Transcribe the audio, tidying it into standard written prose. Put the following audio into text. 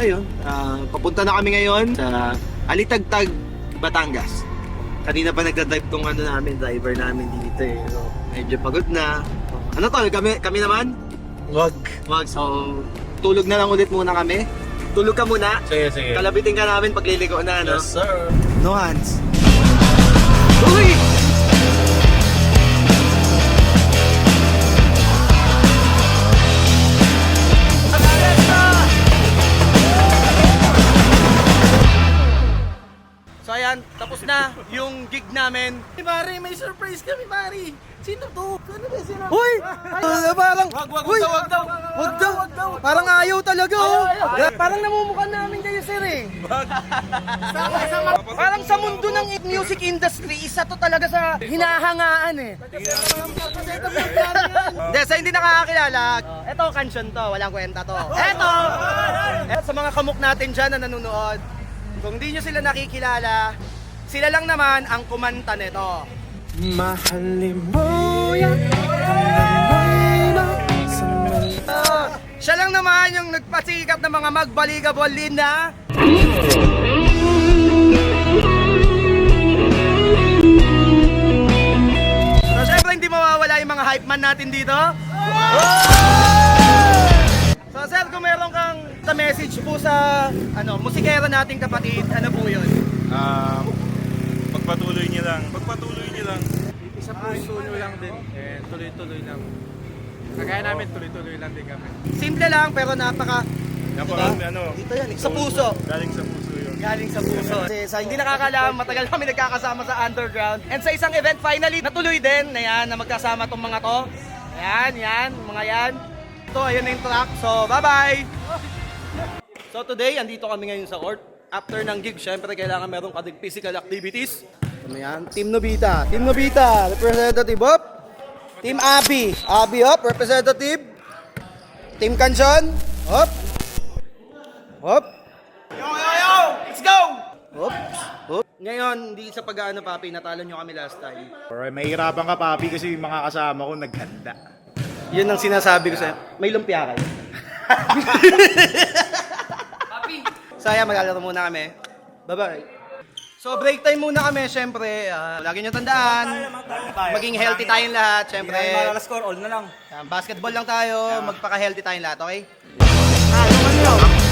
ayun, papunta na kami ngayon sa Alitagtag, Batangas. Kanina pa nagdadrive tong driver namin dito eh. So, medyo pagod na. Ano tol, kami naman? Wag. So, tulog na lang ulit muna kami. Tulog ka muna. Sige. Kalabitin ka namin pag liligo na, no? Yes, sir. No hands. Uy! So ayan, tapos na yung gig namin. Pare, may surprise kami, pare. Sino to? Sino? Uy! Parang... Wag daw. Parang ayaw talaga, oh. Parang namumukha namin kayo, sir eh. Parang sa mundo ng music industry, isa to talaga sa hinahangaan eh. Hindi, sa hindi nakakakilala, eto kansion to, walang kwenta to. Eto! Sa mga kamuk natin dyan na nanonood, kung di nyo sila nakikilala, sila lang naman ang kumanta nito. Mahalin mo yan Siya lang naman yung nagpasikat ng mga magbaligabol na so syempre hindi mawawala yung mga hype man natin dito. So sir, kung meron kang message po sa musikero nating kapatid, ano po yun? Pagpatuloy niyo lang. Isa puso nyo lang din. Tuloy-tuloy lang. Kagaya namin, tuloy-tuloy lang din kami. Simple lang pero napaka Dito yan, sa puso. Galing sa puso yun. Galing sa puso. Kasi sa hindi nakakaalam, matagal kami nagkakasama sa underground. And sa isang event, finally, natuloy din na yan, na magkasama tong mga to. Yan, mga yan. Ito, ayun na yung track. So, bye-bye! So today, andito kami ngayon sa court. After ng gig, syempre kailangan meron ka din physical activities. Ano yan? Team Nobita, representative of. Team Abby up, representative. Team Kanjon, up. Yo! Let's go! Oops. Ngayon, hindi sa pag-aano papi, natalo nyo kami last time. Alright, mahirapan ka papi kasi yung mga kasama ko naghanda. Yun ang sinasabi ko sa'yo. May lumpia kayo. Saya, maglalaro muna kami. Bye-bye. So, break time muna kami, syempre. Lagi nyo tandaan. Maging healthy tayong lahat, syempre. Score all na lang. Basketball lang tayo. Magpaka-healthy tayong lahat, okay? Naman yun.